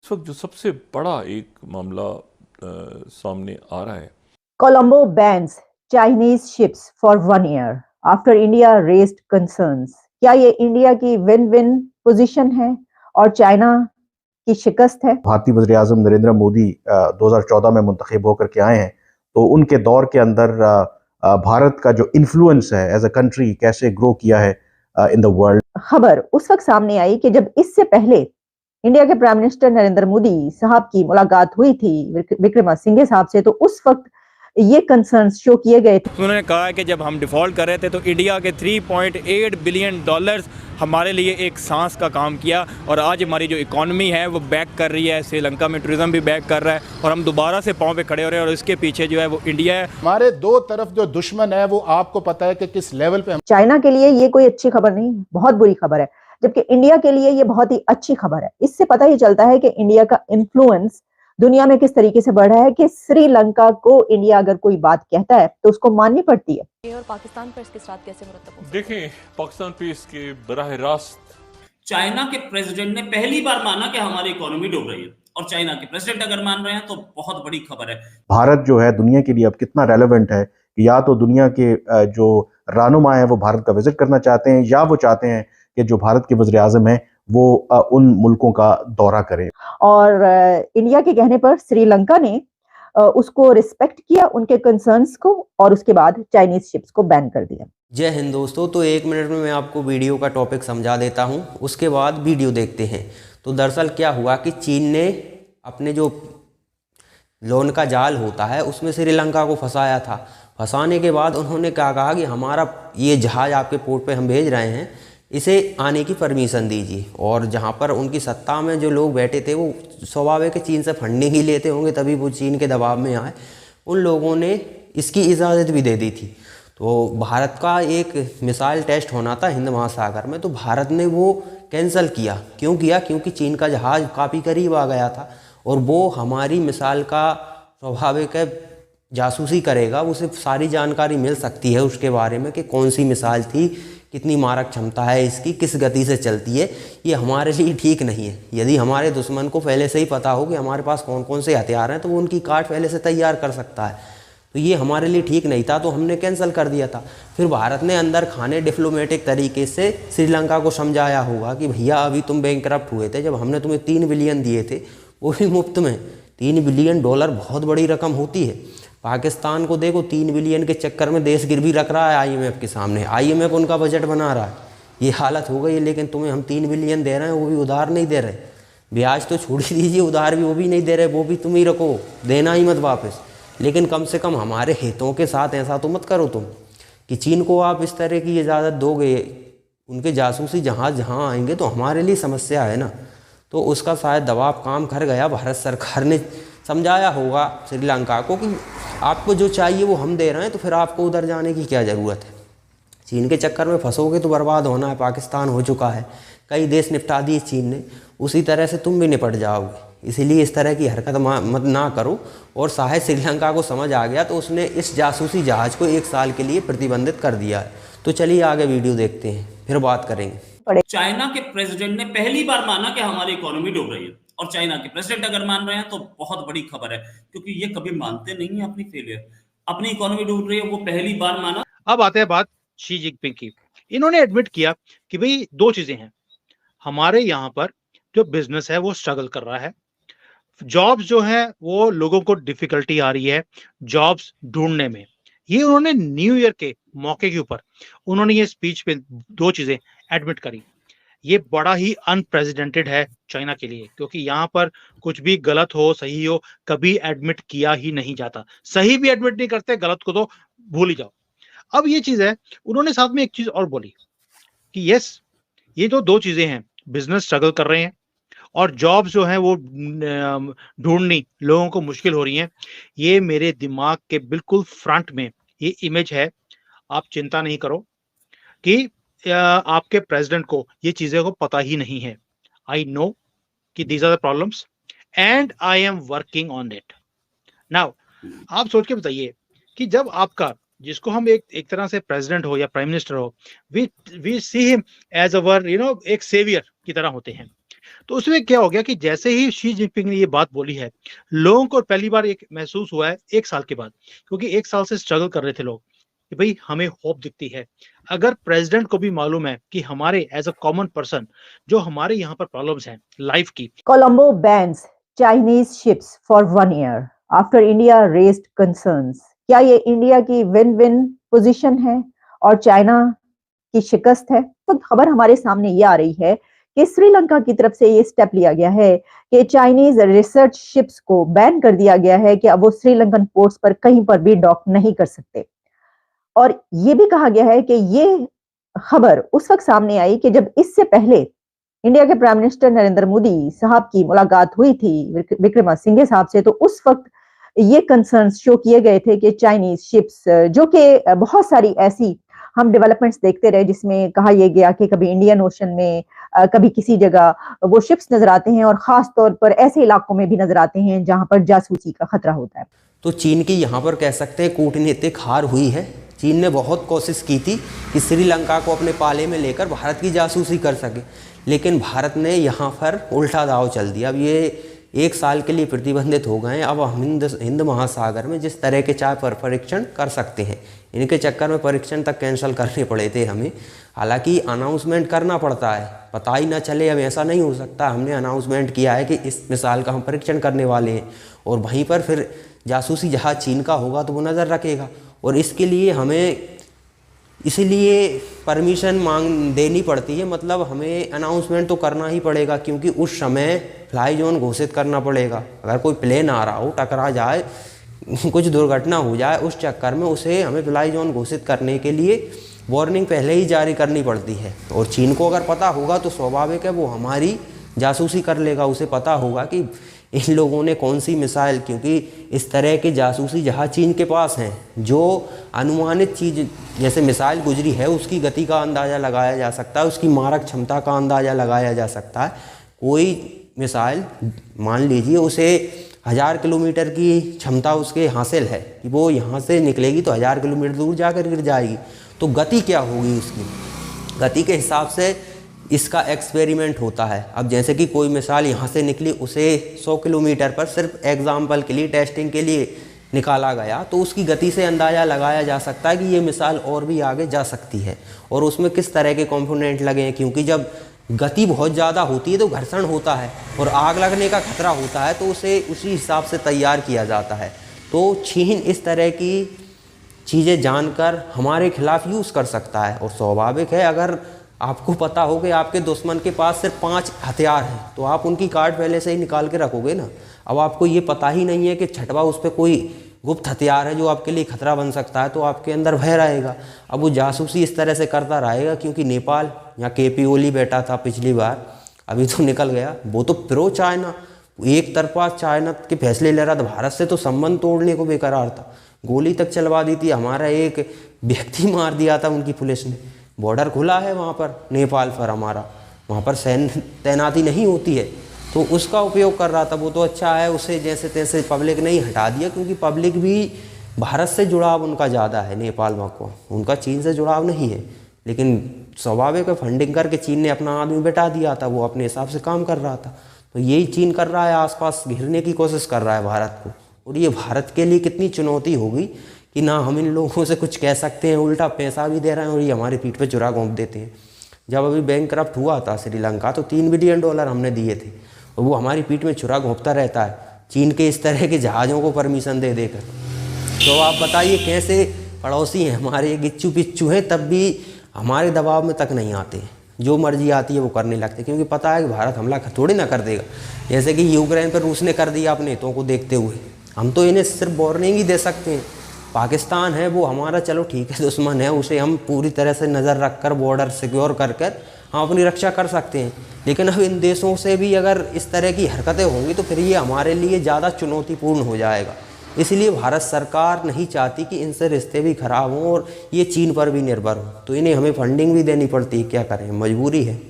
इस वक्त जो सबसे बड़ा एक मामला सामने आ रहा है, Colombo bans Chinese ships for 1 year after India raised concerns. क्या ये इंडिया की विन विन पोजीशन है और चाइना की शिकस्त है? भारतीय वज़ीर आज़म नरेंद्र मोदी 2014 में मुंतखब होकर के आए हैं, तो उनके दौर के अंदर भारत का जो इन्फ्लुएंस है एज अ कंट्री कैसे ग्रो किया है इन द वर्ल्ड। खबर उस वक्त सामने आई कि जब इससे पहले इंडिया के प्राइम मिनिस्टर नरेंद्र मोदी साहब की मुलाकात हुई थी विक्रमासिंघे साहब से, तो उस वक्त ये कंसर्न शो किए गए थे। उन्होंने कहा कि जब हम डिफ़ॉल्ट कर रहे थे तो इंडिया के 3.8 बिलियन डॉलर्स हमारे लिए एक सांस का काम किया, और आज हमारी जो इकॉनमी है वो बैक कर रही है। श्रीलंका में टूरिज्म भी बैक कर रहा है और हम दोबारा से पाँव पे खड़े हो रहे हैं, और इसके पीछे जो है वो इंडिया है। हमारे दो तरफ जो दुश्मन है वो आपको पता है कि किस लेवल पे। चाइना के लिए ये कोई अच्छी खबर नहीं, बहुत बुरी खबर है, जबकि इंडिया के लिए ये बहुत ही अच्छी खबर है। इससे पता ही चलता है कि इंडिया का इन्फ्लुएंस दुनिया में किस तरीके से बढ़ रहा है कि श्रीलंका को इंडिया अगर कोई बात कहता है तो उसको माननी पड़ती है। और पाकिस्तान पर इसके साथ कैसे मुरतब हो? देखें पाकिस्तान पे इसके बराह रास्त चाइना के प्रेसिडेंट ने पहली बार माना कि हमारी इकोनॉमी डूब रही है, और चाइना के प्रेसिडेंट अगर मान रहे हैं तो बहुत बड़ी खबर है। भारत जो है दुनिया के लिए अब कितना रेलेवेंट है कि या तो दुनिया के जो रहनुमा है वो भारत का विजिट करना चाहते हैं, या वो चाहते हैं कि जो भारत के वज़ीर आज़म है वो उन मुल्कों का दौरा करें। और इंडिया के कहने पर श्रीलंका ने उसको रिस्पेक्ट किया, उनके कंसर्न्स को, और उसके बाद चाइनीज शिप्स को बैन कर दिया। जय हिंद दोस्तों, तो 1 मिनट में मैं आपको वीडियो का टॉपिक समझा देता हूं, उसके बाद वीडियो देखते हैं। तो दरअसल क्या हुआ कि चीन ने अपने जो लोन का जाल होता है उसमें श्रीलंका को फंसाया था। फंसाने के बाद उन्होंने क्या कहा कि हमारा ये जहाज़ आपके पोर्ट पे हम भेज रहे हैं, इसे आने की परमिशन दीजिए। और जहाँ पर उनकी सत्ता में जो लोग बैठे थे वो स्वाभाविक है चीन से फंडिंग ही लेते होंगे, तभी वो चीन के दबाव में आए। उन लोगों ने इसकी इजाज़त भी दे दी थी। तो भारत का एक मिसाइल टेस्ट होना था हिंद महासागर में, तो भारत ने वो कैंसिल किया। क्यों किया? क्योंकि चीन का जहाज़ काफ़ी करीब आ गया था और वो हमारी मिसाइल का स्वाभाविक है जासूसी करेगा, उसे सारी जानकारी मिल सकती है उसके बारे में कि कौन सी मिसाइल थी, कितनी मारक क्षमता है इसकी, किस गति से चलती है। ये हमारे लिए ठीक नहीं है। यदि हमारे दुश्मन को पहले से ही पता हो कि हमारे पास कौन कौन से हथियार हैं तो वो उनकी काट पहले से तैयार कर सकता है। तो ये हमारे लिए ठीक नहीं था, तो हमने कैंसिल कर दिया था। फिर भारत ने अंदर खाने डिप्लोमेटिक तरीके से श्रीलंका को समझाया होगा कि भैया अभी तुम बैंकरप्ट हुए थे, जब हमने तुम्हें 3 बिलियन दिए थे वो भी मुफ्त में। 3 बिलियन डॉलर बहुत बड़ी रकम होती है। पाकिस्तान को देखो 3 बिलियन के चक्कर में देश गिरवी रख रहा है आईएमएफ के सामने, आईएमएफ उनका बजट बना रहा है। ये हालत हो गई है। लेकिन तुम्हें हम 3 बिलियन दे रहे हैं, वो भी उधार नहीं दे रहे, ब्याज तो छोड़ ही दीजिए, उधार भी वो भी नहीं दे रहे, वो भी तुम ही रखो, देना ही मत वापस। लेकिन कम से कम हमारे हितों के साथ ऐसा तो मत करो तुम कि चीन को आप इस तरह की इजाज़त दोगे। उनके जासूसी जहाज़ जहाँ आएंगे तो हमारे लिए समस्या है ना। तो उसका शायद दबाव काम कर गया। भारत सरकार ने समझाया होगा श्रीलंका को कि आपको जो चाहिए वो हम दे रहे हैं, तो फिर आपको उधर जाने की क्या ज़रूरत है। चीन के चक्कर में फंसोगे तो बर्बाद होना है। पाकिस्तान हो चुका है, कई देश निपटा दिए चीन ने, उसी तरह से तुम भी निपट जाओगे। इसीलिए इस तरह की हरकत मत ना करो। और शायद श्रीलंका को समझ आ गया तो उसने इस जासूसी जहाज़ को 1 साल के लिए प्रतिबंधित कर दिया है। तो चलिए आगे वीडियो देखते हैं, फिर बात करेंगे। चाइना के प्रेसिडेंट ने पहली बार माना कि हमारी इकोनॉमी डूब रही है, और चाइना के प्रेसिडेंट अगर मान रहे हैं तो बहुत बड़ी खबर है, क्योंकि ये कभी मानते नहीं है अपनी फेलियर। अपनी इकोनॉमी डूब रही है, वो पहली बार माना। अब आते हैं बात शी जिनपिंग की। इन्होंने एडमिट किया कि भाई 2 चीजें हैं, हमारे यहाँ पर जो बिजनेस है वो स्ट्रगल कर रहा है, जॉब्स जो है वो लोगों को डिफिकल्टी आ रही है जॉब्स ढूंढने में। ये उन्होंने न्यू ईयर के मौके के ऊपर उन्होंने ये स्पीच पे 2 चीजें एडमिट करी। ये बड़ा ही अनप्रेसिडेंटेड है चाइना के लिए, क्योंकि यहाँ पर कुछ भी गलत हो सही हो कभी एडमिट किया ही नहीं जाता। सही भी एडमिट नहीं करते, गलत को तो भूल ही जाओ। अब ये चीज है, उन्होंने साथ में एक चीज और बोली कि यस ये जो 2 चीजें हैं, बिजनेस स्ट्रगल कर रहे हैं और जॉब जो है वो ढूंढनी लोगों को मुश्किल हो रही है। ये मेरे दिमाग के बिल्कुल फ्रंट में ये इमेज है। आप चिंता नहीं करो कि आपके प्रेसिडेंट को ये चीजें को पता ही नहीं है। आई नो कि these are the problems and I am working on it now. आप सोच के बताइए कि जब आपका, जिसको हम एक तरह से प्रेसिडेंट हो या प्राइम मिनिस्टर हो, we see him as our एक सेवियर की तरह होते हैं। तो उसमें क्या हो गया कि जैसे ही शी जिनपिंग ने ये बात बोली है, लोगों को पहली बार एक महसूस हुआ है 1 साल के बाद, क्योंकि 1 साल से स्ट्रगल कर रहे थे लोग कि भाई हमें होप दिखती है। अगर प्रेसिडेंट को भी मालूम है कि हमारे एज अ कॉमन पर्सन जो हमारे यहाँ पर प्रॉब्लम्स हैं लाइफ की। Colombo bans Chinese ships for 1 year after India raised concerns. क्या ये इंडिया की विन विन पोजीशन है और चाइना की शिकस्त है? तो खबर हमारे सामने ये आ रही है कि श्रीलंका की तरफ से ये स्टेप लिया गया है कि चाइनीज रिसर्च शिप्स को बैन कर दिया गया है कि अब वो श्रीलंकन पोर्ट्स पर कहीं पर भी डॉक नहीं कर सकते। और ये भी कहा गया है कि ये खबर उस वक्त सामने आई कि जब इससे पहले इंडिया के प्राइम मिनिस्टर नरेंद्र मोदी साहब की मुलाकात हुई थी विक्रमासिंघे साहब से, तो उस वक्त ये कंसर्न्स शो किए गए थे कि चाइनीज शिप्स, जो कि बहुत सारी ऐसी हम डेवलपमेंट्स देखते रहे जिसमें कहा यह गया कि कभी इंडियन ओशन में, कभी किसी जगह वो शिप्स नजर आते हैं और खास तौर पर ऐसे इलाकों में भी नजर आते हैं जहां पर जासूसी का खतरा होता है। तो चीन की यहाँ पर कह सकते हैं कूटनीतिक हार हुई है। चीन ने बहुत कोशिश की थी कि श्रीलंका को अपने पाले में लेकर भारत की जासूसी कर सके, लेकिन भारत ने यहाँ पर उल्टा दाव चल दिया। अब ये 1 साल के लिए प्रतिबंधित हो गए हैं। अब हम हिंद महासागर में जिस तरह के चाय पर परीक्षण कर सकते हैं, इनके चक्कर में परीक्षण तक कैंसिल करने पड़े थे हमें। हालांकि अनाउंसमेंट करना पड़ता है, पता ही ना चले। अब ऐसा नहीं हो सकता, हमने अनाउंसमेंट किया है कि इस मिसाइल का हम परीक्षण करने वाले हैं और वहीं पर फिर जासूसी जहाज चीन का होगा तो वो नज़र रखेगा। और इसके लिए हमें इसीलिए परमिशन देनी पड़ती है, मतलब हमें अनाउंसमेंट तो करना ही पड़ेगा, क्योंकि उस समय फ्लाई जोन घोषित करना पड़ेगा। अगर कोई प्लेन आ रहा हो, टकरा जाए, कुछ दुर्घटना हो जाए, उस चक्कर में उसे हमें फ्लाई जोन घोषित करने के लिए वार्निंग पहले ही जारी करनी पड़ती है। और चीन को अगर पता होगा तो स्वाभाविक है वो हमारी जासूसी कर लेगा। उसे पता होगा कि इन लोगों ने कौन सी मिसाइल, क्योंकि इस तरह के जासूसी जहाज चीन के पास हैं जो अनुमानित चीज़ जैसे मिसाइल गुजरी है उसकी गति का अंदाज़ा लगाया जा सकता है, उसकी मारक क्षमता का अंदाज़ा लगाया जा सकता है। कोई मिसाइल मान लीजिए उसे 1000 किलोमीटर की क्षमता उसके हासिल है कि वो यहाँ से निकलेगी तो 1000 किलोमीटर दूर जाकर गिर जाएगी, तो गति क्या होगी उसकी, गति के हिसाब से इसका एक्सपेरिमेंट होता है। अब जैसे कि कोई मिसाइल यहाँ से निकली, उसे 100 किलोमीटर पर सिर्फ एग्जाम्पल के लिए, टेस्टिंग के लिए निकाला गया, तो उसकी गति से अंदाज़ा लगाया जा सकता है कि ये मिसाइल और भी आगे जा सकती है और उसमें किस तरह के कंपोनेंट लगे हैं। क्योंकि जब गति बहुत ज़्यादा होती है तो घर्षण होता है और आग लगने का खतरा होता है, तो उसे उसी हिसाब से तैयार किया जाता है। तो चीन इस तरह की चीज़ें जानकर हमारे खिलाफ यूज़ कर सकता है। और स्वाभाविक है, अगर आपको पता हो कि आपके दुश्मन के पास सिर्फ 5 हथियार हैं तो आप उनकी कार्ड पहले से ही निकाल के रखोगे ना। अब आपको ये पता ही नहीं है कि छठवा उस पर कोई गुप्त हथियार है जो आपके लिए खतरा बन सकता है, तो आपके अंदर भय रहेगा। अब वो जासूसी इस तरह से करता रहेगा, क्योंकि नेपाल यहाँ केपी ओली बैठा था पिछली बार, अभी तो निकल गया, वो तो प्रो चाइना, एक तरफा चाइना के फैसले ले रहा था, भारत से तो संबंध तोड़ने को बेकरार था, गोली तक चलवा दी थी, हमारा एक व्यक्ति मार दिया था उनकी पुलिस ने। बॉर्डर खुला है वहाँ पर नेपाल पर हमारा, वहाँ पर सैन्य तैनाती नहीं होती है, तो उसका उपयोग कर रहा था। वो तो अच्छा है, उसे जैसे तैसे पब्लिक ने ही हटा दिया, क्योंकि पब्लिक भी भारत से जुड़ाव उनका ज़्यादा है, नेपाल को उनका चीन से जुड़ाव नहीं है। लेकिन स्वाभाविक फंडिंग करके चीन ने अपना आदमी बैठा दिया था, वो अपने हिसाब से काम कर रहा था। तो यही चीन कर रहा है, आसपास घेरने की कोशिश कर रहा है भारत को। और ये भारत के लिए कितनी चुनौती होगी कि ना हम इन लोगों से कुछ कह सकते हैं, उल्टा पैसा भी दे रहे हैं और ये हमारी पीठ पे चुरा घोंप देते हैं। जब अभी बैंकक्रप्ट हुआ था श्रीलंका तो $3 बिलियन हमने दिए थे, और वो हमारी पीठ में चुरा घोंपता रहता है चीन के इस तरह के जहाज़ों को परमिशन दे देकर। तो आप बताइए कैसे पड़ोसी हैं हमारे, गिच्चू पिच्चू हैं, तब भी हमारे दबाव में तक नहीं आते, जो मर्जी आती है वो करने लगते, क्योंकि पता है कि भारत हमला थोड़ी ना कर देगा। जैसे कि यूक्रेन पर रूस ने कर दिया अपने हितों को देखते हुए, हम तो इन्हें सिर्फ वार्निंग ही दे सकते हैं। पाकिस्तान है वो हमारा, चलो ठीक है, दुश्मन है, उसे हम पूरी तरह से नज़र रख कर बॉर्डर सिक्योर कर हम अपनी रक्षा कर सकते हैं। लेकिन अब इन देशों से भी अगर इस तरह की हरकतें होंगी तो फिर ये हमारे लिए ज़्यादा चुनौतीपूर्ण हो जाएगा। इसलिए भारत सरकार नहीं चाहती कि इनसे रिश्ते भी खराब हों और ये चीन पर भी निर्भर हो, तो इन्हें हमें फंडिंग भी देनी पड़ती है, क्या करें, मजबूरी है।